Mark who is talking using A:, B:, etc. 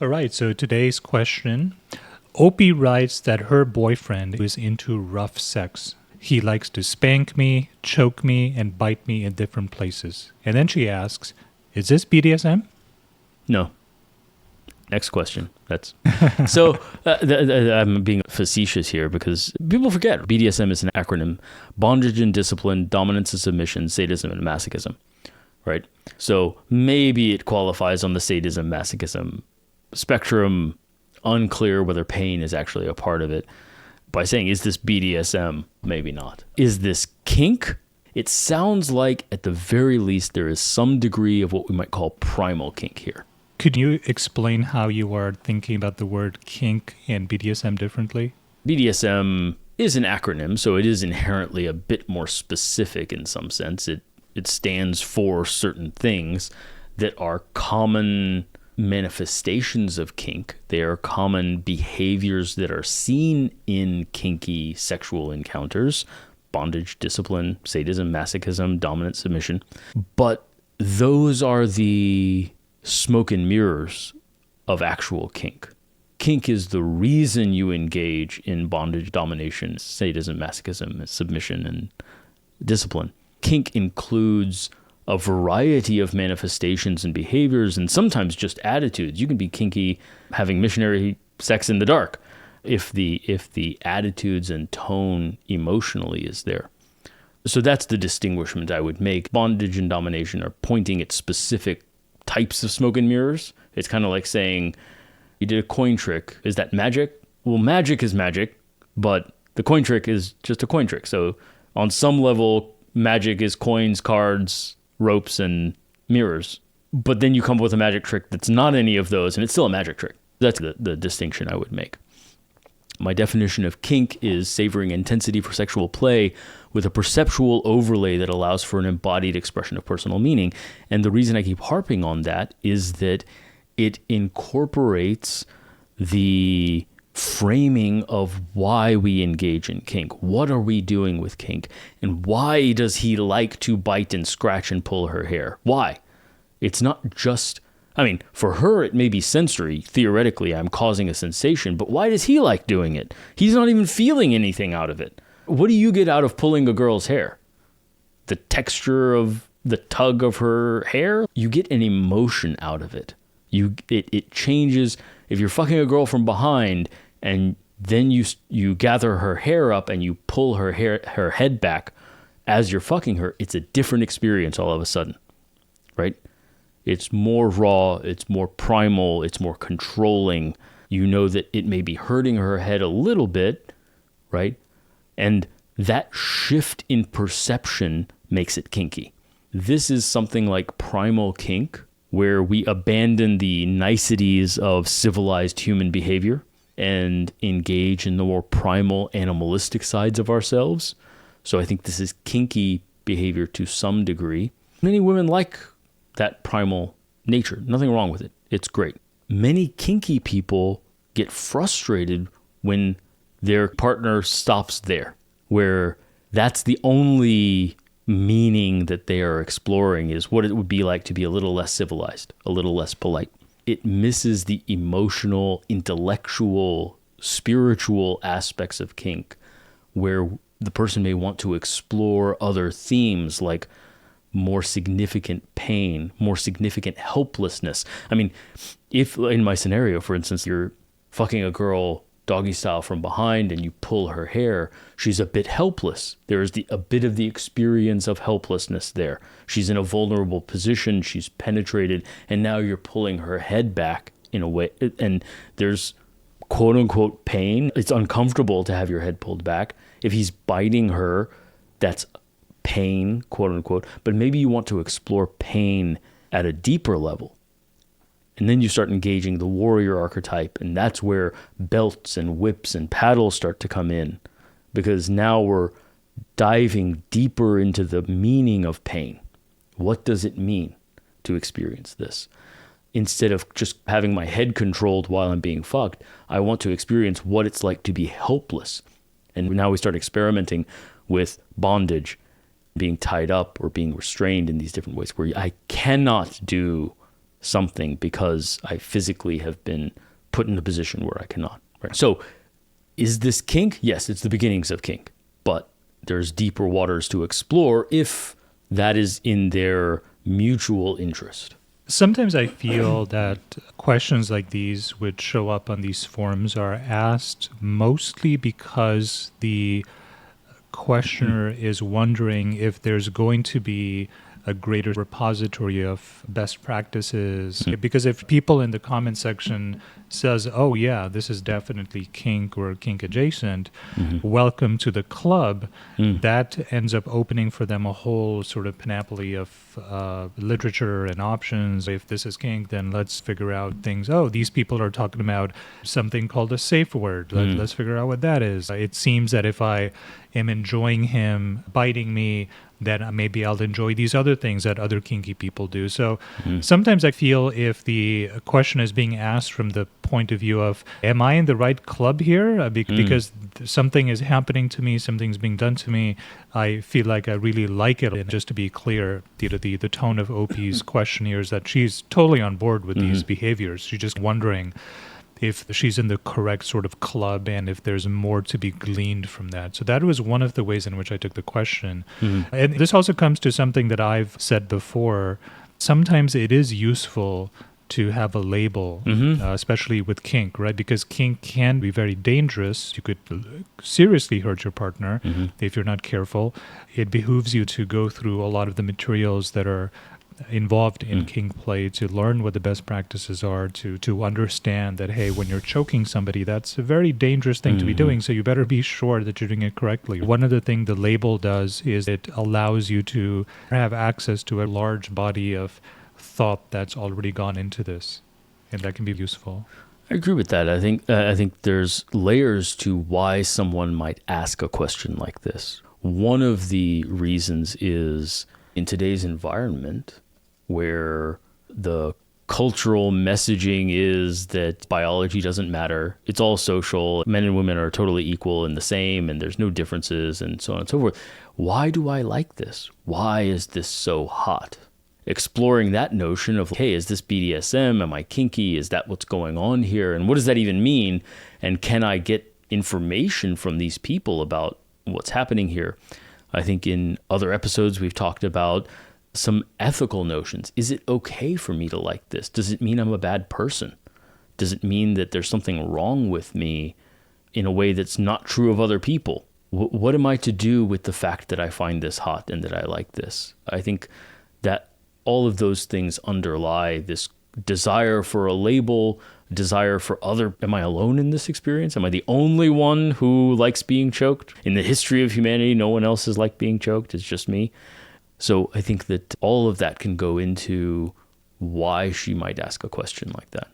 A: All right, so today's question. Opie writes that her boyfriend is into rough sex. He likes to spank me, choke me, and bite me in different places. And then she asks, is this BDSM?
B: No. Next question. That's so. I'm being facetious here because people forget BDSM is an acronym: bondage and discipline, dominance and submission, sadism and masochism. Right. So maybe it qualifies on the sadism masochism spectrum. Unclear whether pain is actually a part of it. By saying, is this BDSM? Maybe not. Is this kink? It sounds like at the very least there is some degree of what we might call primal kink here.
A: Could you explain how you are thinking about the word kink and BDSM differently?
B: BDSM is an acronym, so it is inherently a bit more specific in some sense. It stands for certain things that are common manifestations of kink. They are common behaviors that are seen in kinky sexual encounters: bondage, discipline, sadism, masochism, dominant, submission. But those are the smoke and mirrors of actual kink. Kink is the reason you engage in bondage, domination, sadism, masochism, submission, and discipline. Kink includes a variety of manifestations and behaviors, and sometimes just attitudes. You can be kinky having missionary sex in the dark if the attitudes and tone emotionally is there. So that's the distinguishment I would make. Bondage and domination are pointing at specific types of smoke and mirrors. It's kind of like saying, you did a coin trick. Is that magic? Well, magic is magic, but the coin trick is just a coin trick. So on some level, magic is coins, cards, ropes, and mirrors. But then you come up with a magic trick that's not any of those, and it's still a magic trick. That's the distinction I would make. My definition of kink is savoring intensity for sexual play with a perceptual overlay that allows for an embodied expression of personal meaning. And the reason I keep harping on that is that it incorporates the framing of why we engage in kink. What are we doing with kink? And why does he like to bite and scratch and pull her hair? Why? It's not just... for her, it may be sensory. Theoretically, I'm causing a sensation, but why does he like doing it? He's not even feeling anything out of it. What do you get out of pulling a girl's hair? The texture of the tug of her hair? You get an emotion out of it. It changes. If you're fucking a girl from behind and then you gather her hair up and you pull her head back as you're fucking her, it's a different experience all of a sudden, right? It's more raw, it's more primal, it's more controlling. You know that it may be hurting her head a little bit, right? And that shift in perception makes it kinky. This is something like primal kink, where we abandon the niceties of civilized human behavior and engage in the more primal animalistic sides of ourselves. So I think this is kinky behavior to some degree. Many women like that primal nature. Nothing wrong with it. It's great. Many kinky people get frustrated when their partner stops there, where that's the only meaning that they are exploring is what it would be like to be a little less civilized, a little less polite. It misses the emotional, intellectual, spiritual aspects of kink, where the person may want to explore other themes like more significant pain, more significant helplessness. If in my scenario, for instance, you're fucking a girl doggy style from behind and you pull her hair, she's a bit helpless. There's a bit of the experience of helplessness there. She's in a vulnerable position, she's penetrated, and now you're pulling her head back in a way, and there's quote unquote pain. It's uncomfortable to have your head pulled back. If he's biting her, that's pain, quote unquote, but maybe you want to explore pain at a deeper level. And then you start engaging the warrior archetype, and that's where belts and whips and paddles start to come in, because now we're diving deeper into the meaning of pain. What does it mean to experience this? Instead of just having my head controlled while I'm being fucked, I want to experience what it's like to be helpless. And now we start experimenting with bondage, being tied up or being restrained in these different ways, where I cannot do something because I physically have been put in a position where I cannot. Right? So is this kink? Yes, it's the beginnings of kink, but there's deeper waters to explore if that is in their mutual interest.
A: Sometimes I feel that questions like these would show up on these forums are asked mostly because the questioner is wondering if there's going to be a greater repository of best practices. Because if people in the comment section says, oh yeah, this is definitely kink or kink adjacent, welcome to the club, that ends up opening for them a whole sort of panoply of literature and options. If this is kink, then let's figure out things. Oh, these people are talking about something called a safe word. Let's figure out what that is. It seems that if I am enjoying him biting me, then maybe I'll enjoy these other things that other kinky people do. So sometimes I feel if the question is being asked from the point of view of, am I in the right club here? Because something is happening to me, something's being done to me, I feel like I really like it. And just to be clear, the tone of OP's question here is that she's totally on board with these behaviors. She's just wondering if she's in the correct sort of club and if there's more to be gleaned from that. So that was one of the ways in which I took the question. And this also comes to something that I've said before. Sometimes it is useful to have a label, especially with kink, right? Because kink can be very dangerous. You could seriously hurt your partner if you're not careful. It behooves you to go through a lot of the materials that are involved in kink play to learn what the best practices are, to understand that, hey, when you're choking somebody, that's a very dangerous thing to be doing, so you better be sure that you're doing it correctly. One other thing the label does is it allows you to have access to a large body of thought that's already gone into this, and that can be useful.
B: I agree with that. I think there's layers to why someone might ask a question like this. One of the reasons is in today's environment, where the cultural messaging is that biology doesn't matter. It's all social. Men and women are totally equal and the same, and there's no differences, and so on and so forth. Why do I like this? Why is this so hot? Exploring that notion of, hey, is this BDSM? Am I kinky? Is that what's going on here? And what does that even mean? And can I get information from these people about what's happening here? I think in other episodes we've talked about some ethical notions. Is it okay for me to like this? Does it mean I'm a bad person? Does it mean that there's something wrong with me in a way that's not true of other people? What am I to do with the fact that I find this hot and that I like this? I think that all of those things underlie this desire for a label, desire for other. Am I alone in this experience? Am I the only one who likes being choked? In the history of humanity, no one else has liked being choked. It's just me. So I think that all of that can go into why she might ask a question like that.